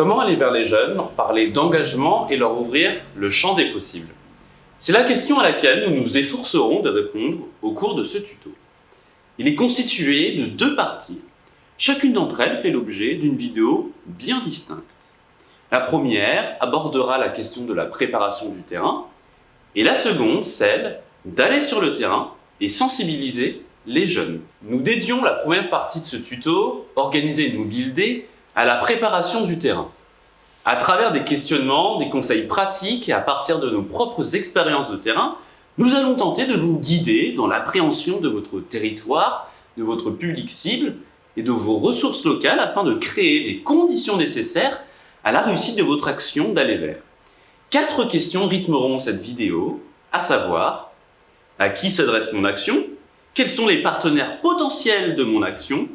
Comment aller vers les jeunes, leur parler d'engagement et leur ouvrir le champ des possibles? C'est la question à laquelle nous nous efforcerons de répondre au cours de ce tuto. Il est constitué de 2 parties. Chacune d'entre elles fait l'objet d'une vidéo bien distincte. La première abordera la question de la préparation du terrain et la seconde, celle d'aller sur le terrain et sensibiliser les jeunes. Nous dédions la première partie de ce tuto, organiser une mobile day, à la préparation du terrain. À travers des questionnements, des conseils pratiques et à partir de nos propres expériences de terrain, nous allons tenter de vous guider dans l'appréhension de votre territoire, de votre public cible et de vos ressources locales afin de créer les conditions nécessaires à la réussite de votre action d'aller vers. 4 questions rythmeront cette vidéo, à savoir: à qui s'adresse mon action? Quels sont les partenaires potentiels de mon action?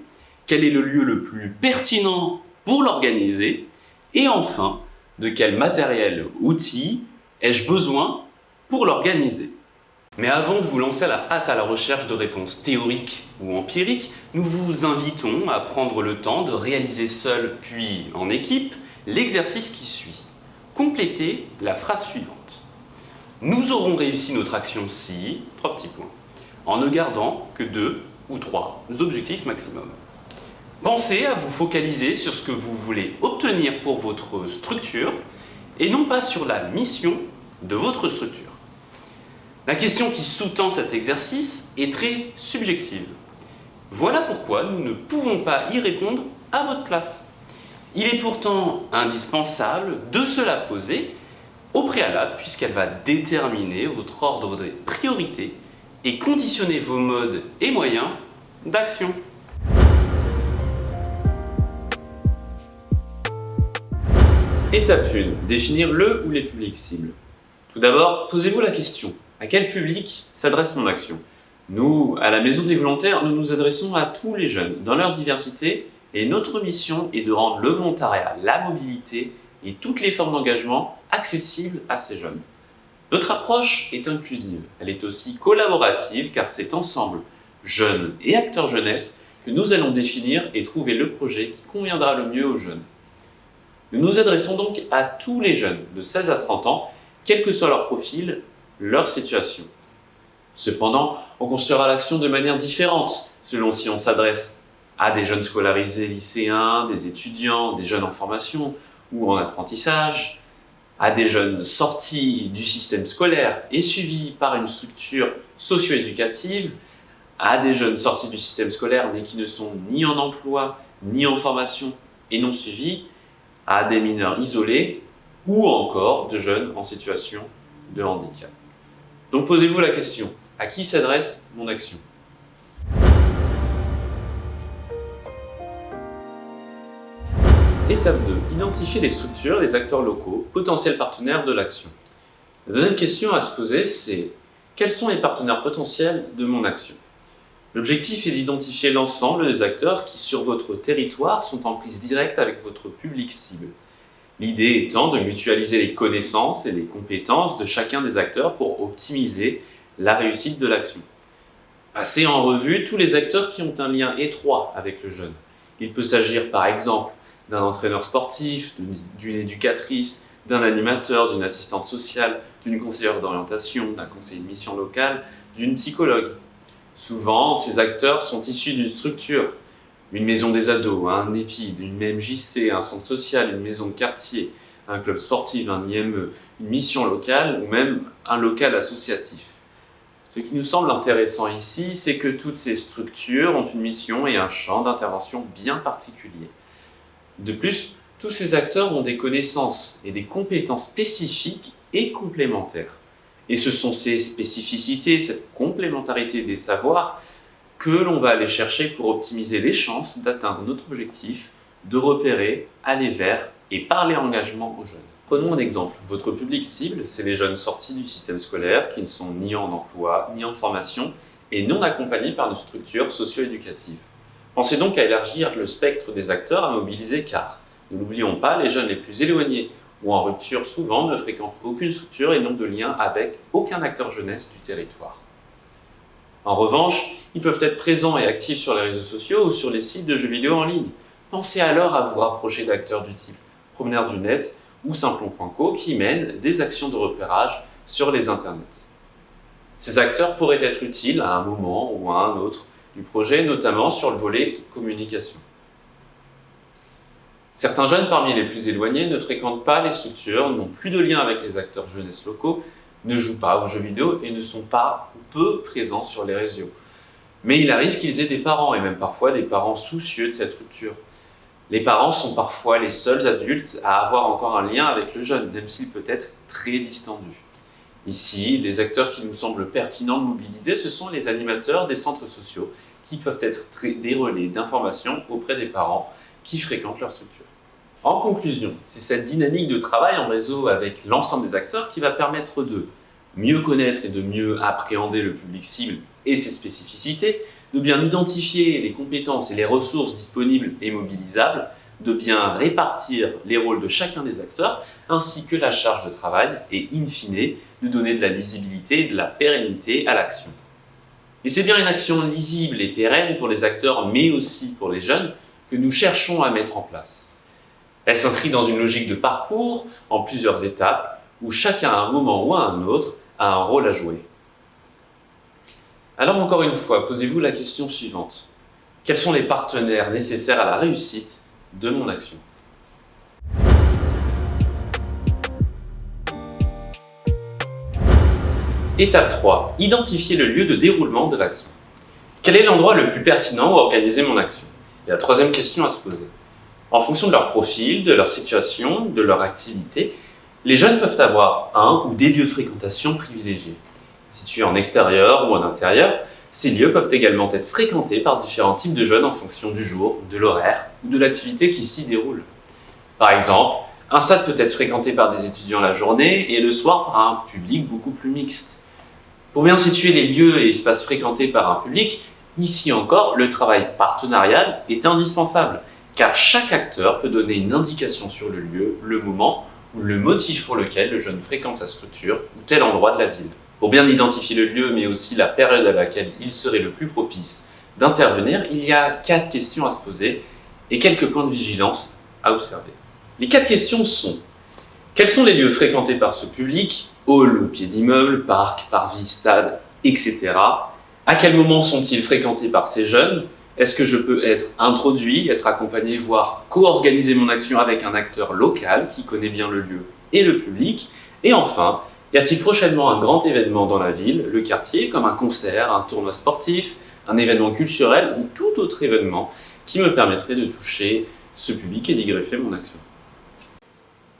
Quel est le lieu le plus pertinent pour l'organiser? Et enfin, de quel matériel, outils ai-je besoin pour l'organiser? Mais avant de vous lancer à la hâte à la recherche de réponses théoriques ou empiriques, nous vous invitons à prendre le temps de réaliser seul puis en équipe l'exercice qui suit. Complétez la phrase suivante. Nous aurons réussi notre action si, 3 petits points, en ne gardant que 2 ou 3 objectifs maximum. Pensez à vous focaliser sur ce que vous voulez obtenir pour votre structure et non pas sur la mission de votre structure. La question qui sous-tend cet exercice est très subjective. Voilà pourquoi nous ne pouvons pas y répondre à votre place. Il est pourtant indispensable de se la poser au préalable puisqu'elle va déterminer votre ordre de priorité et conditionner vos modes et moyens d'action. Étape 1. Définir le ou les publics cibles. Tout d'abord, posez-vous la question: à quel public s'adresse mon action? Nous, à la Maison des Volontaires, nous nous adressons à tous les jeunes, dans leur diversité, et notre mission est de rendre le volontariat, la mobilité et toutes les formes d'engagement accessibles à ces jeunes. Notre approche est inclusive, elle est aussi collaborative car c'est ensemble, jeunes et acteurs jeunesse, que nous allons définir et trouver le projet qui conviendra le mieux aux jeunes. Nous nous adressons donc à tous les jeunes de 16 à 30 ans, quel que soit leur profil, leur situation. Cependant, on construira l'action de manière différente selon si on s'adresse à des jeunes scolarisés lycéens, des étudiants, des jeunes en formation ou en apprentissage, à des jeunes sortis du système scolaire et suivis par une structure socio-éducative, à des jeunes sortis du système scolaire mais qui ne sont ni en emploi, ni en formation et non suivis, à des mineurs isolés ou encore de jeunes en situation de handicap. Donc posez-vous la question: à qui s'adresse mon action? Étape 2. Identifier les structures, les acteurs locaux, potentiels partenaires de l'action. La deuxième question à se poser, c'est: quels sont les partenaires potentiels de mon action? L'objectif est d'identifier l'ensemble des acteurs qui, sur votre territoire, sont en prise directe avec votre public cible. L'idée étant de mutualiser les connaissances et les compétences de chacun des acteurs pour optimiser la réussite de l'action. Passez en revue tous les acteurs qui ont un lien étroit avec le jeune. Il peut s'agir par exemple d'un entraîneur sportif, d'une éducatrice, d'un animateur, d'une assistante sociale, d'une conseillère d'orientation, d'un conseiller de mission locale, d'une psychologue. Souvent, ces acteurs sont issus d'une structure, une maison des ados, un EPID, une MJC, un centre social, une maison de quartier, un club sportif, un IME, une mission locale ou même un local associatif. Ce qui nous semble intéressant ici, c'est que toutes ces structures ont une mission et un champ d'intervention bien particulier. De plus, tous ces acteurs ont des connaissances et des compétences spécifiques et complémentaires. Et ce sont ces spécificités, cette complémentarité des savoirs que l'on va aller chercher pour optimiser les chances d'atteindre notre objectif, de repérer, aller vers et parler engagement aux jeunes. Prenons un exemple. Votre public cible, c'est les jeunes sortis du système scolaire qui ne sont ni en emploi, ni en formation et non accompagnés par une structure socio-éducative. Pensez donc à élargir le spectre des acteurs à mobiliser car, ne l'oublions pas, les jeunes les plus éloignés ou en rupture souvent ne fréquentent aucune structure et n'ont de lien avec aucun acteur jeunesse du territoire. En revanche, ils peuvent être présents et actifs sur les réseaux sociaux ou sur les sites de jeux vidéo en ligne. Pensez alors à vous rapprocher d'acteurs du type Promeneurs du Net ou Simplon.co qui mènent des actions de repérage sur les internets. Ces acteurs pourraient être utiles à un moment ou à un autre du projet, notamment sur le volet communication. Certains jeunes parmi les plus éloignés ne fréquentent pas les structures, n'ont plus de lien avec les acteurs jeunesse locaux, ne jouent pas aux jeux vidéo et ne sont pas ou peu présents sur les réseaux. Mais il arrive qu'ils aient des parents, et même parfois des parents soucieux de cette structure. Les parents sont parfois les seuls adultes à avoir encore un lien avec le jeune, même s'il peut être très distendu. Ici, les acteurs qui nous semblent pertinents de mobiliser, ce sont les animateurs des centres sociaux, qui peuvent être des relais d'information auprès des parents qui fréquentent leur structure. En conclusion, c'est cette dynamique de travail en réseau avec l'ensemble des acteurs qui va permettre de mieux connaître et de mieux appréhender le public cible et ses spécificités, de bien identifier les compétences et les ressources disponibles et mobilisables, de bien répartir les rôles de chacun des acteurs, ainsi que la charge de travail et, in fine, de donner de la lisibilité et de la pérennité à l'action. Et c'est bien une action lisible et pérenne pour les acteurs, mais aussi pour les jeunes, que nous cherchons à mettre en place. Elle s'inscrit dans une logique de parcours, en plusieurs étapes, où chacun à un moment ou à un autre a un rôle à jouer. Alors encore une fois, posez-vous la question suivante. Quels sont les partenaires nécessaires à la réussite de mon action ? Étape 3. Identifier le lieu de déroulement de l'action. Quel est l'endroit le plus pertinent où organiser mon action ? Et la troisième question à se poser. En fonction de leur profil, de leur situation, de leur activité, les jeunes peuvent avoir un ou des lieux de fréquentation privilégiés. Situés en extérieur ou en intérieur, ces lieux peuvent également être fréquentés par différents types de jeunes en fonction du jour, de l'horaire ou de l'activité qui s'y déroule. Par exemple, un stade peut être fréquenté par des étudiants la journée et le soir par un public beaucoup plus mixte. Pour bien situer les lieux et espaces fréquentés par un public, ici encore, le travail partenarial est indispensable, car chaque acteur peut donner une indication sur le lieu, le moment ou le motif pour lequel le jeune fréquente sa structure ou tel endroit de la ville. Pour bien identifier le lieu, mais aussi la période à laquelle il serait le plus propice d'intervenir, il y a 4 questions à se poser et quelques points de vigilance à observer. Les 4 questions sont: quels sont les lieux fréquentés par ce public, hall ou pied d'immeuble, parc, parvis, stade, etc. À quel moment sont-ils fréquentés par ces jeunes ? Est-ce que je peux être introduit, être accompagné, voire co-organiser mon action avec un acteur local qui connaît bien le lieu et le public ? Et enfin, y a-t-il prochainement un grand événement dans la ville, le quartier, comme un concert, un tournoi sportif, un événement culturel ou tout autre événement qui me permettrait de toucher ce public et d'y greffer mon action ?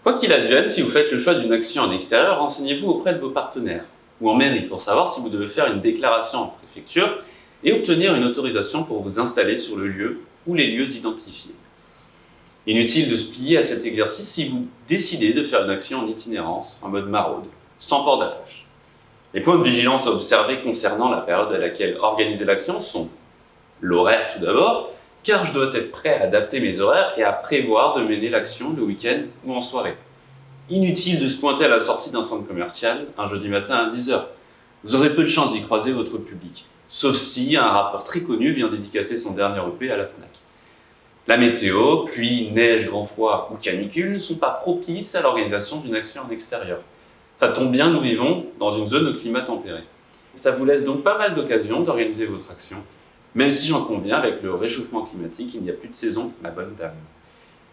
Quoi qu'il advienne, si vous faites le choix d'une action en extérieur, renseignez-vous auprès de vos partenaires ou en mairie pour savoir si vous devez faire une déclaration en préfecture et obtenir une autorisation pour vous installer sur le lieu ou les lieux identifiés. Inutile de se plier à cet exercice si vous décidez de faire une action en itinérance, en mode maraude, sans port d'attache. Les points de vigilance à observer concernant la période à laquelle organiser l'action sont l'horaire tout d'abord, car je dois être prêt à adapter mes horaires et à prévoir de mener l'action le week-end ou en soirée. Inutile de se pointer à la sortie d'un centre commercial un jeudi matin à 10h. Vous aurez peu de chance d'y croiser votre public, sauf si un rappeur très connu vient dédicacer son dernier EP à la Fnac. La météo, pluie, neige, grand froid ou canicule ne sont pas propices à l'organisation d'une action en extérieur. Ça tombe bien, nous vivons dans une zone au climat tempéré. Ça vous laisse donc pas mal d'occasions d'organiser votre action, même si j'en conviens, avec le réchauffement climatique, il n'y a plus de saison pour la bonne dame.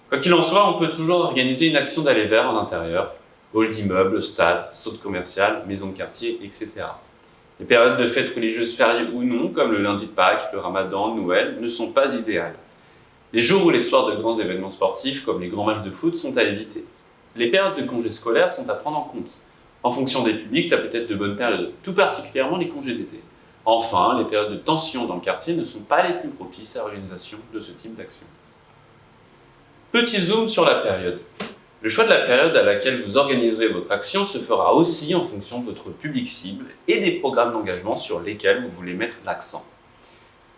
Quoi qu'il en soit, on peut toujours organiser une action d'aller vers en intérieur, hall d'immeuble, stade, centre commercial, maison de quartier, etc. Les périodes de fêtes religieuses fériées ou non, comme le lundi de Pâques, le Ramadan, Noël, ne sont pas idéales. Les jours ou les soirs de grands événements sportifs, comme les grands matchs de foot, sont à éviter. Les périodes de congés scolaires sont à prendre en compte. En fonction des publics, ça peut être de bonnes périodes, tout particulièrement les congés d'été. Enfin, les périodes de tension dans le quartier ne sont pas les plus propices à l'organisation de ce type d'action. Petit zoom sur la période. Le choix de la période à laquelle vous organiserez votre action se fera aussi en fonction de votre public cible et des programmes d'engagement sur lesquels vous voulez mettre l'accent.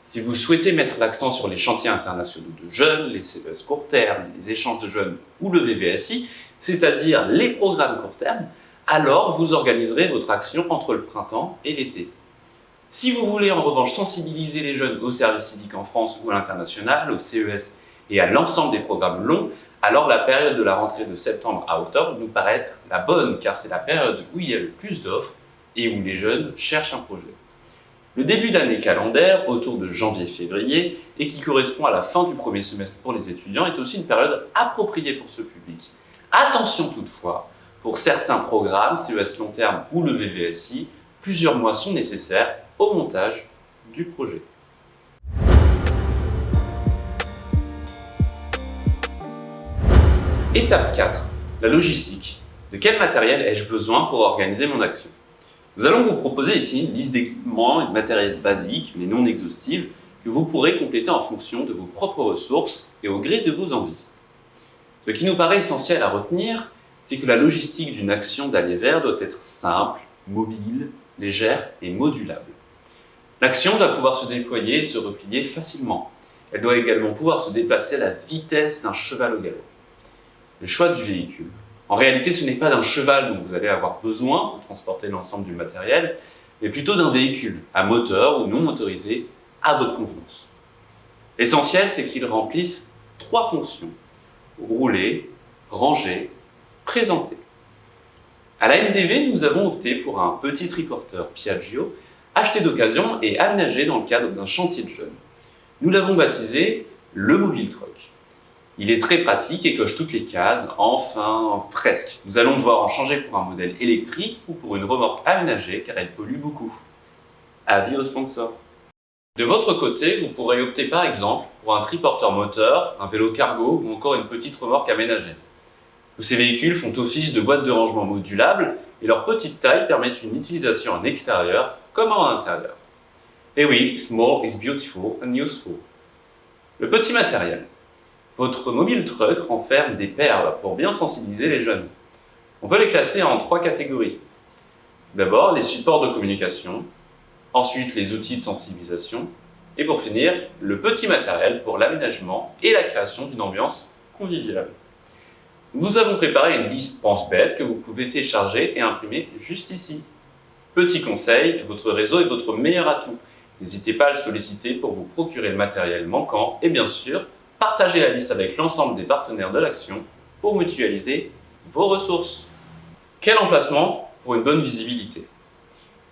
Si vous souhaitez mettre l'accent sur les chantiers internationaux de jeunes, les CES court terme, les échanges de jeunes ou le VVSI, c'est-à-dire les programmes court terme, alors vous organiserez votre action entre le printemps et l'été. Si vous voulez en revanche sensibiliser les jeunes au service civique en France ou à l'international, au CES et à l'ensemble des programmes longs, alors la période de la rentrée de septembre à octobre nous paraît être la bonne, car c'est la période où il y a le plus d'offres et où les jeunes cherchent un projet. Le début d'année calendaire, autour de janvier-février, et qui correspond à la fin du premier semestre pour les étudiants, est aussi une période appropriée pour ce public. Attention toutefois, pour certains programmes, CES long terme ou le VVSI, plusieurs mois sont nécessaires au montage du projet. Étape 4. La logistique. De quel matériel ai-je besoin pour organiser mon action? Nous allons vous proposer ici une liste d'équipements et de matériel basique, mais non exhaustive, que vous pourrez compléter en fonction de vos propres ressources et au gré de vos envies. Ce qui nous paraît essentiel à retenir, c'est que la logistique d'une action d'aller vert doit être simple, mobile, légère et modulable. L'action doit pouvoir se déployer et se replier facilement. Elle doit également pouvoir se déplacer à la vitesse d'un cheval au galop. Le choix du véhicule. En réalité, ce n'est pas d'un cheval dont vous allez avoir besoin pour transporter l'ensemble du matériel, mais plutôt d'un véhicule, à moteur ou non motorisé, à votre convenance. L'essentiel, c'est qu'il remplisse 3 fonctions: rouler, ranger, présenter. À la MDV, nous avons opté pour un petit triporteur Piaggio, acheté d'occasion et aménagé dans le cadre d'un chantier de jeunes. Nous l'avons baptisé le Mobile Truck. Il est très pratique et coche toutes les cases, enfin presque. Nous allons devoir en changer pour un modèle électrique ou pour une remorque aménagée car elle pollue beaucoup. Avis aux sponsors. De votre côté, vous pourrez opter par exemple pour un triporteur moteur, un vélo cargo ou encore une petite remorque aménagée. Tous ces véhicules font office de boîtes de rangement modulables et leur petite taille permet une utilisation en extérieur comme en intérieur. Et oui, small is beautiful and useful. Le petit matériel. Votre mobile truck renferme des perles pour bien sensibiliser les jeunes. On peut les classer en 3 catégories. D'abord, les supports de communication, ensuite les outils de sensibilisation, et pour finir, le petit matériel pour l'aménagement et la création d'une ambiance conviviale. Nous avons préparé une liste pense-bête que vous pouvez télécharger et imprimer juste ici. Petit conseil, votre réseau est votre meilleur atout. N'hésitez pas à le solliciter pour vous procurer le matériel manquant et bien sûr, partagez la liste avec l'ensemble des partenaires de l'action pour mutualiser vos ressources. Quel emplacement pour une bonne visibilité?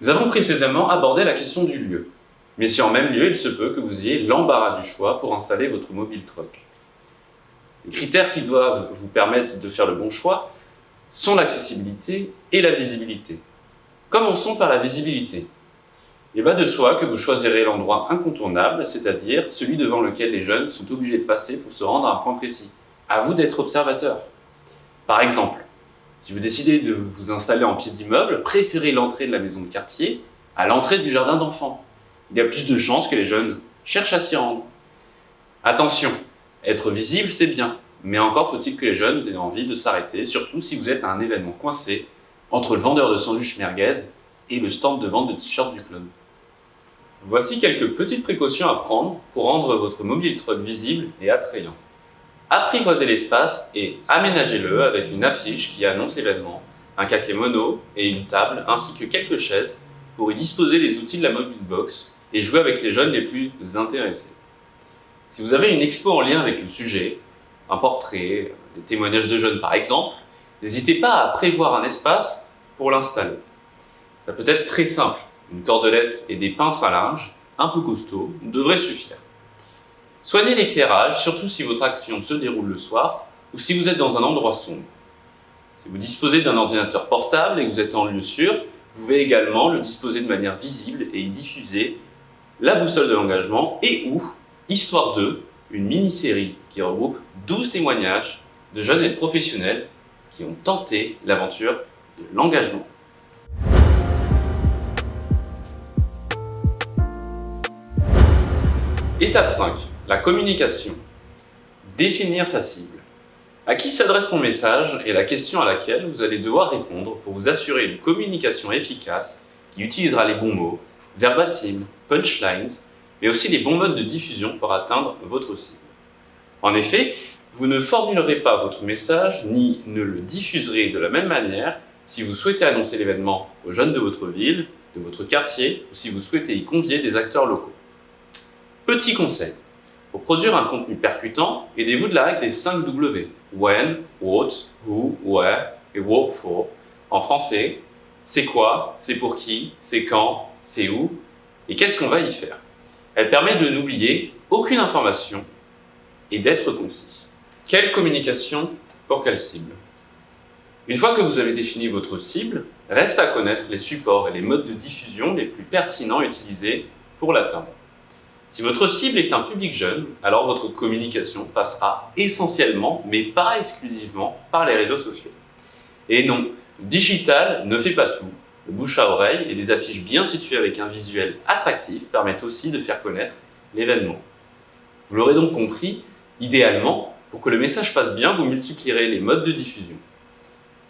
Nous avons précédemment abordé la question du lieu. Mais si en même lieu, il se peut que vous ayez l'embarras du choix pour installer votre mobile truck. Les critères qui doivent vous permettre de faire le bon choix sont l'accessibilité et la visibilité. Commençons par la visibilité. Il va de soi que vous choisirez l'endroit incontournable, c'est-à-dire celui devant lequel les jeunes sont obligés de passer pour se rendre à un point précis. À vous d'être observateur. Par exemple, si vous décidez de vous installer en pied d'immeuble, préférez l'entrée de la maison de quartier à l'entrée du jardin d'enfants. Il y a plus de chances que les jeunes cherchent à s'y rendre. Attention, être visible c'est bien, mais encore faut-il que les jeunes aient envie de s'arrêter, surtout si vous êtes à un événement coincé entre le vendeur de sandwich merguez et le stand de vente de t-shirts du club. Voici quelques petites précautions à prendre pour rendre votre mobile truck visible et attrayant. Apprivoisez l'espace et aménagez-le avec une affiche qui annonce l'événement, un kakémono et une table ainsi que quelques chaises pour y disposer les outils de la mobile box et jouer avec les jeunes les plus intéressés. Si vous avez une expo en lien avec le sujet, un portrait, des témoignages de jeunes par exemple, n'hésitez pas à prévoir un espace pour l'installer. Ça peut être très simple. Une cordelette et des pinces à linge, un peu costauds, devraient suffire. Soignez l'éclairage, surtout si votre action se déroule le soir ou si vous êtes dans un endroit sombre. Si vous disposez d'un ordinateur portable et que vous êtes en lieu sûr, vous pouvez également le disposer de manière visible et y diffuser la boussole de l'engagement et ou Histoire 2, une mini-série qui regroupe 12 témoignages de jeunes et de professionnels qui ont tenté l'aventure de l'engagement. Étape 5. La communication. Définir sa cible. À qui s'adresse mon message est la question à laquelle vous allez devoir répondre pour vous assurer une communication efficace qui utilisera les bons mots, verbatim, punchlines, mais aussi les bons modes de diffusion pour atteindre votre cible. En effet, vous ne formulerez pas votre message ni ne le diffuserez de la même manière si vous souhaitez annoncer l'événement aux jeunes de votre ville, de votre quartier ou si vous souhaitez y convier des acteurs locaux. Petit conseil, pour produire un contenu percutant, aidez-vous de la règle des 5 W. when, what, who, where et what for. En français, c'est quoi, c'est pour qui, c'est quand, c'est où et qu'est-ce qu'on va y faire. Elle permet de n'oublier aucune information et d'être concis. Quelle communication pour quelle cible? Une fois que vous avez défini votre cible, reste à connaître les supports et les modes de diffusion les plus pertinents utilisés pour l'atteindre. Si votre cible est un public jeune, alors votre communication passera essentiellement, mais pas exclusivement, par les réseaux sociaux. Et non, le digital ne fait pas tout. Le bouche à oreille et des affiches bien situées avec un visuel attractif permettent aussi de faire connaître l'événement. Vous l'aurez donc compris, idéalement, pour que le message passe bien, vous multiplierez les modes de diffusion.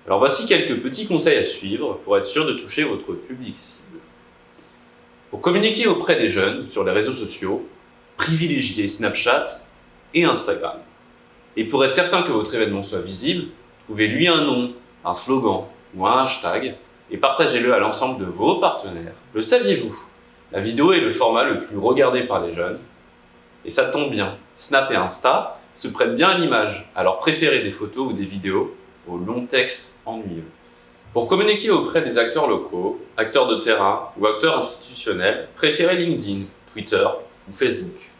Alors voici quelques petits conseils à suivre pour être sûr de toucher votre public cible. Pour communiquer auprès des jeunes sur les réseaux sociaux, privilégiez Snapchat et Instagram. Et pour être certain que votre événement soit visible, trouvez-lui un nom, un slogan ou un hashtag et partagez-le à l'ensemble de vos partenaires. Le saviez-vous? La vidéo est le format le plus regardé par les jeunes. Et ça tombe bien, Snap et Insta se prêtent bien à l'image, alors préférez des photos ou des vidéos aux longs textes ennuyeux. Pour communiquer auprès des acteurs locaux, acteurs de terrain ou acteurs institutionnels, préférez LinkedIn, Twitter ou Facebook.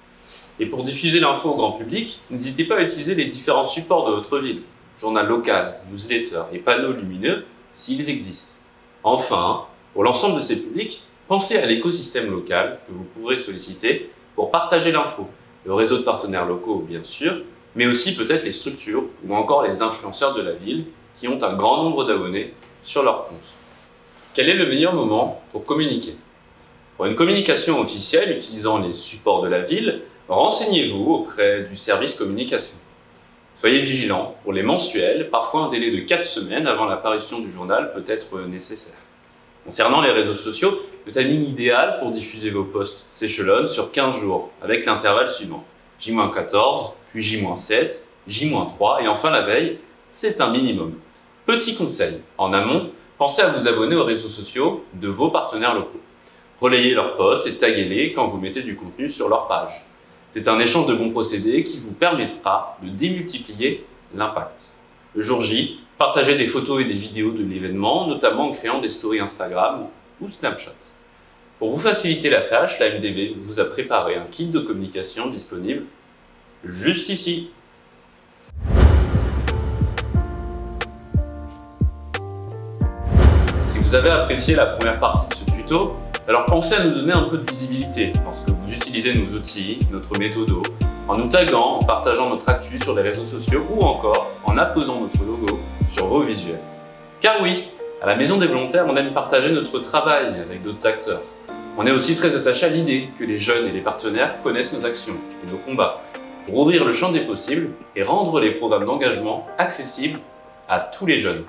Et pour diffuser l'info au grand public, n'hésitez pas à utiliser les différents supports de votre ville, journal local, newsletter et panneaux lumineux s'ils existent. Enfin, pour l'ensemble de ces publics, pensez à l'écosystème local que vous pourrez solliciter pour partager l'info, le réseau de partenaires locaux bien sûr, mais aussi peut-être les structures ou encore les influenceurs de la ville qui ont un grand nombre d'abonnés sur leur compte. Quel est le meilleur moment pour communiquer? Pour une communication officielle utilisant les supports de la ville, renseignez-vous auprès du service communication. Soyez vigilants, pour les mensuels, parfois un délai de 4 semaines avant l'apparition du journal peut être nécessaire. Concernant les réseaux sociaux, le timing idéal pour diffuser vos posts s'échelonne sur 15 jours, avec l'intervalle suivant. J-14, puis J-7, J-3 et enfin la veille, c'est un minimum. Petit conseil, en amont, pensez à vous abonner aux réseaux sociaux de vos partenaires locaux. Relayez leurs posts et taguez-les quand vous mettez du contenu sur leur page. C'est un échange de bons procédés qui vous permettra de démultiplier l'impact. Le jour J, partagez des photos et des vidéos de l'événement, notamment en créant des stories Instagram ou Snapchat. Pour vous faciliter la tâche, la MDB vous a préparé un kit de communication disponible juste ici. Si vous avez apprécié la première partie de ce tuto, alors pensez à nous donner un peu de visibilité lorsque vous utilisez nos outils, notre méthodo, en nous taguant, en partageant notre actu sur les réseaux sociaux ou encore en apposant notre logo sur vos visuels. Car oui, à la Maison des Volontaires, on aime partager notre travail avec d'autres acteurs. On est aussi très attaché à l'idée que les jeunes et les partenaires connaissent nos actions et nos combats pour ouvrir le champ des possibles et rendre les programmes d'engagement accessibles à tous les jeunes.